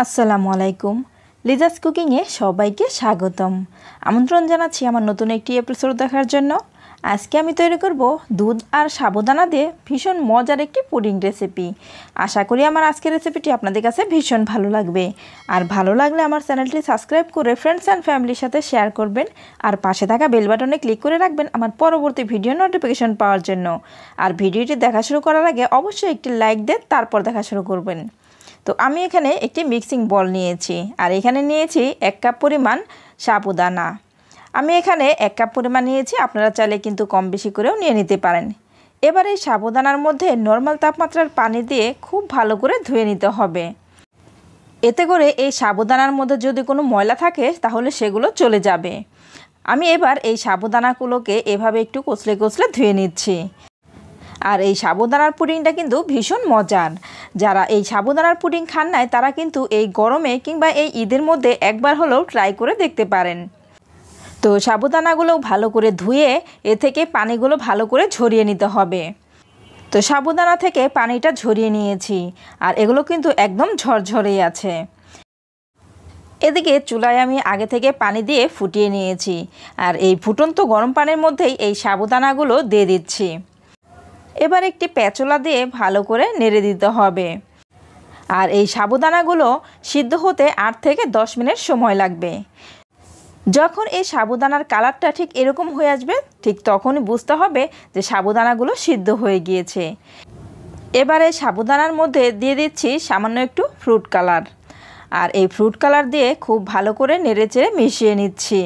আসসালামু আলাইকুম। লিজাস কুকিংয়ে সবাইকে স্বাগতম। আমন্ত্রণ জানাচ্ছি আমার নতুন একটি এপিসোড দেখার জন্য। আজকে আমি তৈরি করব দুধ আর সাবুদানা দিয়ে ভীষণ মজার একটি পুডিং রেসিপি। আশা করি আমার আজকের রেসিপিটি আপনাদের কাছে ভীষণ ভালো লাগবে। আর ভালো লাগলে আমার চ্যানেলটি সাবস্ক্রাইব করে ফ্রেন্ডস অ্যান্ড ফ্যামিলির সাথে শেয়ার করবেন। আর পাশে থাকা বেল বাটনে ক্লিক করে রাখবেন আমার পরবর্তী ভিডিও নোটিফিকেশন পাওয়ার জন্য। আর ভিডিওটি দেখা শুরু করার আগে অবশ্যই একটি লাইক দিয়ে তারপর দেখা শুরু করবেন। তো আমি এখানে একটি মিক্সিং বল নিয়েছি আর এখানে নিয়েছি 1 কাপ পরিমাণ সাবুদানা। আমি এখানে 1 কাপ পরিমাণ নিয়েছি, আপনারা চাইলে কিন্তু কম বেশি করেও নিয়ে নিতে পারেন। এবার এই সাবুদানার মধ্যে নর্মাল তাপমাত্রার পানি দিয়ে খুব ভালো করে ধুয়ে নিতে হবে। এতে করে এই সাবুদানার মধ্যে যদি কোনো ময়লা থাকে তাহলে সেগুলো চলে যাবে। আমি এবার এই সাবুদানাগুলোকে এভাবে একটু কচলে কচলে ধুয়ে নিচ্ছি। আর এই সাবুদানার পুডিংটা কিন্তু ভীষণ মজার। যারা এই সাবুদানার পুডিং খান নাই তারা কিন্তু এই গরমে কিংবা এই ঈদের মধ্যে একবার হলেও ট্রাই করে দেখতে পারেন। তো সাবুদানাগুলো ভালো করে ধুয়ে এ থেকে পানিগুলো ভালো করে ঝরিয়ে নিতে হবে। তো সাবুদানা থেকে পানিটা ঝরিয়ে নিয়েছি আর এগুলো কিন্তু একদম ঝরঝরেই আছে। এদিকে চুলায় আমি আগে থেকে পানি দিয়ে ফুটিয়ে নিয়েছি আর এই ফুটন্ত গরম পানির মধ্যেই এই সাবুদানাগুলো দিয়ে দিচ্ছি। এবার একটি প্যাচোলা দিয়ে ভালো করে নেড়ে দিতে হবে। আর এই সাবুদানাগুলো সিদ্ধ হতে 8 থেকে 10 মিনিট সময় লাগবে। যখন এই সাবুদানার কালারটা ঠিক এরকম হয়ে আসবে ঠিক তখনই বুঝতে হবে যে সাবুদানাগুলো সিদ্ধ হয়ে গিয়েছে। এবারে সাবুদানার মধ্যে দিয়ে দিচ্ছি সামান্য একটু ফ্রুট কালার। আর এই ফ্রুট কালার দিয়ে খুব ভালো করে নেড়েচেড়ে মিশিয়ে নিচ্ছি।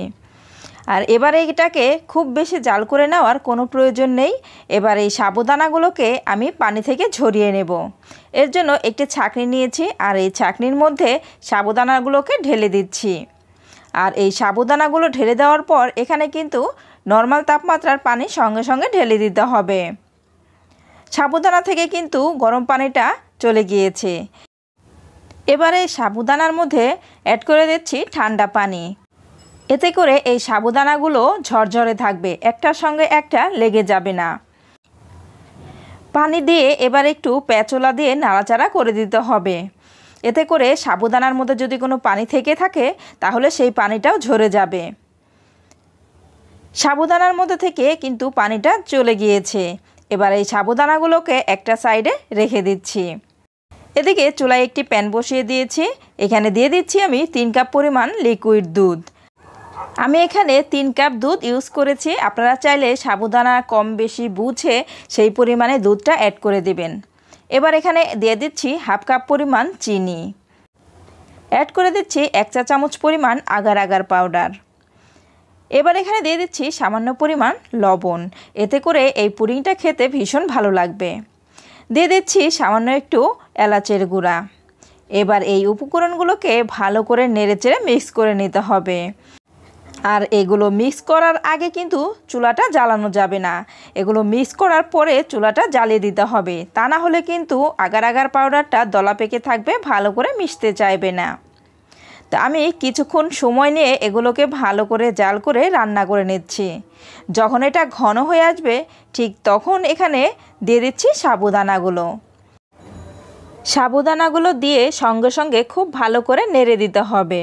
আর এবারে এটাকে খুব বেশি জাল করে নেওয়ার কোনো প্রয়োজন নেই। এবার এই সাবুদানাগুলোকে আমি পানি থেকে ঝরিয়ে নেব। এর জন্য একটি ছাঁকনি নিয়েছি আর এই ছাঁকনির মধ্যে সাবুদানাগুলোকে ঢেলে দিচ্ছি। আর এই সাবুদানাগুলো ঢেলে দেওয়ার পর এখানে কিন্তু নর্মাল তাপমাত্রার পানি সঙ্গে সঙ্গে ঢেলে দিতে হবে। সাবুদানা থেকে কিন্তু গরম পানিটা চলে গিয়েছে। এবারে সাবুদানার মধ্যে অ্যাড করে দিচ্ছি ঠান্ডা পানি। এতে করে এই সাবুদানাগুলো ঝরঝরে থাকবে, একটার সঙ্গে একটা লেগে যাবে না। পানি দিয়ে এবার একটু প্যাচোলা দিয়ে নাড়াচাড়া করে দিতে হবে। এতে করে সাবুদানার মধ্যে যদি কোনো পানি থেকে থাকে তাহলে সেই পানিটাও ঝরে যাবে। সাবুদানার মধ্যে থেকে কিন্তু পানিটা চলে গিয়েছে। এবার এই সাবুদানাগুলোকে একটা সাইডে রেখে দিচ্ছি। এদিকে চুলায় একটি প্যান বসিয়ে দিয়েছি। এখানে দিয়ে দিচ্ছি আমি 3 কাপ পরিমাণ লিকুইড দুধ। আমি এখানে 3 কাপ দুধ ইউজ করেছি। আপনারা চাইলে সাবুদানা কম বেশি বুঝে সেই পরিমাণে দুধটা অ্যাড করে দিবেন। এবার এখানে দিয়ে দিচ্ছি 1/2 কাপ পরিমাণ চিনি। অ্যাড করে দিচ্ছি 1 চা চামচ পরিমাণ আগার আগার পাউডার। এবার এখানে দিয়ে দিচ্ছি সামান্য পরিমাণ লবণ। এতে করে এই পুডিংটা খেতে ভীষণ ভালো লাগবে। দিয়ে দিচ্ছি সামান্য একটু এলাচের গুঁড়া। এবার এই উপকরণগুলোকে ভালো করে নেড়েচেড়ে মিক্স করে নিতে হবে। আর এগুলো মিক্স করার আগে কিন্তু চুলাটা জ্বালানো যাবে না। এগুলো মিক্স করার পরে চুলাটা জ্বালিয়ে দিতে হবে, তা না হলে কিন্তু আগার আগার পাউডারটা দলা পেকে থাকবে, ভালো করে মিশতে চাইবে না। তো আমি কিছুক্ষণ সময় নিয়ে এগুলোকে ভালো করে জাল করে রান্না করে নিচ্ছি। যখন এটা ঘন হয়ে আসবে ঠিক তখন এখানে দিয়ে দিচ্ছি সাবুদানাগুলো। সাবুদানাগুলো দিয়ে সঙ্গে সঙ্গে খুব ভালো করে নেড়ে দিতে হবে।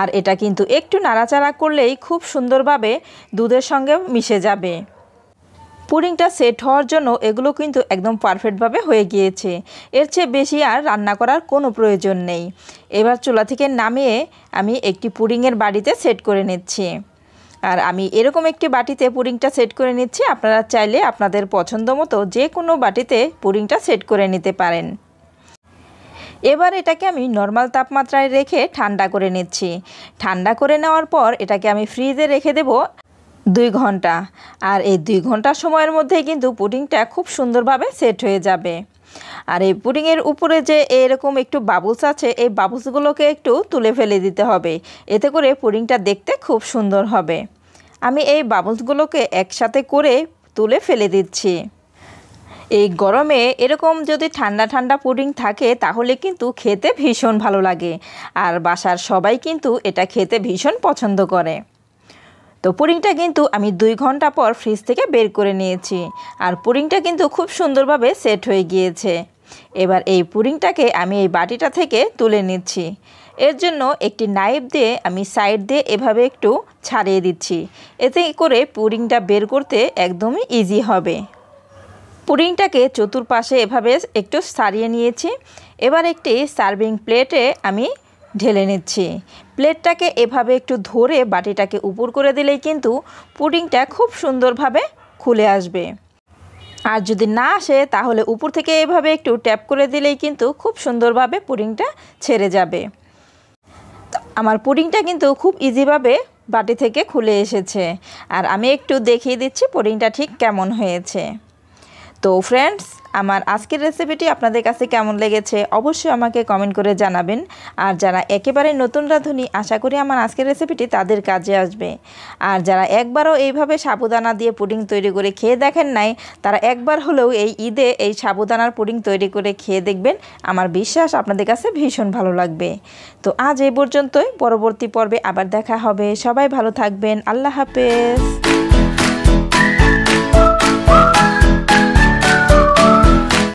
আর এটা কিন্তু একটু নাড়াচাড়া করলেই খুব সুন্দরভাবে দুধের সঙ্গে মিশে যাবে। পুডিংটা সেট হওয়ার জন্য এগুলো কিন্তু একদম পারফেক্টভাবে হয়ে গিয়েছে। এর চেয়ে বেশি আর রান্না করার কোনো প্রয়োজন নেই। এবার চুলা থেকে নামিয়ে আমি একটি পুডিংয়ের বাটিতে সেট করে নিচ্ছি। আর আমি এরকম একটি বাটিতে পুডিংটা সেট করে নিচ্ছি। আপনারা চাইলে আপনাদের পছন্দ মতো যে কোনো বাটিতে পুডিংটা সেট করে নিতে পারেন। এবার এটাকে আমি নর্মাল তাপমাত্রায় রেখে ঠান্ডা করে নিচ্ছি। ঠান্ডা করে নেওয়ার পর এটাকে আমি ফ্রিজে রেখে দেব 2 ঘন্টা। আর এই 2 ঘন্টা সময়ের মধ্যেই কিন্তু পুডিংটা খুব সুন্দরভাবে সেট হয়ে যাবে। আর এই পুডিংয়ের উপরে যে এরকম একটু বাবলস আছে, এই বাবলসগুলোকে একটু তুলে ফেলে দিতে হবে। এতে করে পুডিংটা দেখতে খুব সুন্দর হবে। আমি এই বাবলসগুলোকে একসাথে করে তুলে ফেলে দিচ্ছি। এই গরমে এরকম যদি ঠান্ডা ঠান্ডা পুডিং থাকে তাহলে কিন্তু খেতে ভীষণ ভালো লাগে। আর বাসার সবাই কিন্তু এটা খেতে ভীষণ পছন্দ করে। তো পুডিংটা কিন্তু আমি 2 ঘন্টা পর ফ্রিজ থেকে বের করে নিয়েছি। আর পুডিংটা কিন্তু খুব সুন্দরভাবে সেট হয়ে গিয়েছে। এবার এই পুডিংটাকে আমি এই বাটিটা থেকে তুলে নিচ্ছি। এর জন্য একটি নাইফ দিয়ে আমি সাইড দিয়ে এভাবে একটু ছাড়িয়ে দিচ্ছি। এতে করে পুডিংটা বের করতে একদমই ইজি হবে। পুডিংটাকে চতুর্পাশে এভাবে একটু সারিয়ে নিয়েছি। এবার একটি সার্ভিং প্লেটে আমি ঢেলে নিচ্ছি। প্লেটটাকে এভাবে একটু ধরে বাটিটাকে উপর করে দিলেই কিন্তু পুডিংটা খুব সুন্দরভাবে খুলে আসবে। আর যদি না আসে তাহলে উপর থেকে এভাবে একটু ট্যাপ করে দিলেই কিন্তু খুব সুন্দরভাবে পুডিংটা ছেড়ে যাবে। আমার পুডিংটা কিন্তু খুব ইজিভাবে বাটি থেকে খুলে এসেছে। আর আমি একটু দেখিয়ে দিচ্ছি পুডিংটা ঠিক কেমন হয়েছে। তো ফ্রেন্ডস, আমার আজকের রেসিপিটি আপনাদের কাছে কেমন লেগেছে অবশ্যই আমাকে কমেন্ট করে জানাবেন। আর যারা একেবারে নতুন রাঁধুনি, আশা করি আমার আজকের রেসিপিটি তাদের কাজে আসবে। আর যারা একবারও এইভাবে সাবুদানা দিয়ে পুডিং তৈরি করে খেয়ে দেখেন নাই, তারা একবার হলেও এই ঈদে এই সাবুদানার পুডিং তৈরি করে খেয়ে দেখবেন। আমার বিশ্বাস আপনাদের কাছে ভীষণ ভালো লাগবে। তো আজ এই পর্যন্তই, পরবর্তী পর্বে আবার দেখা হবে। সবাই ভালো থাকবেন। আল্লাহ হাফেজ।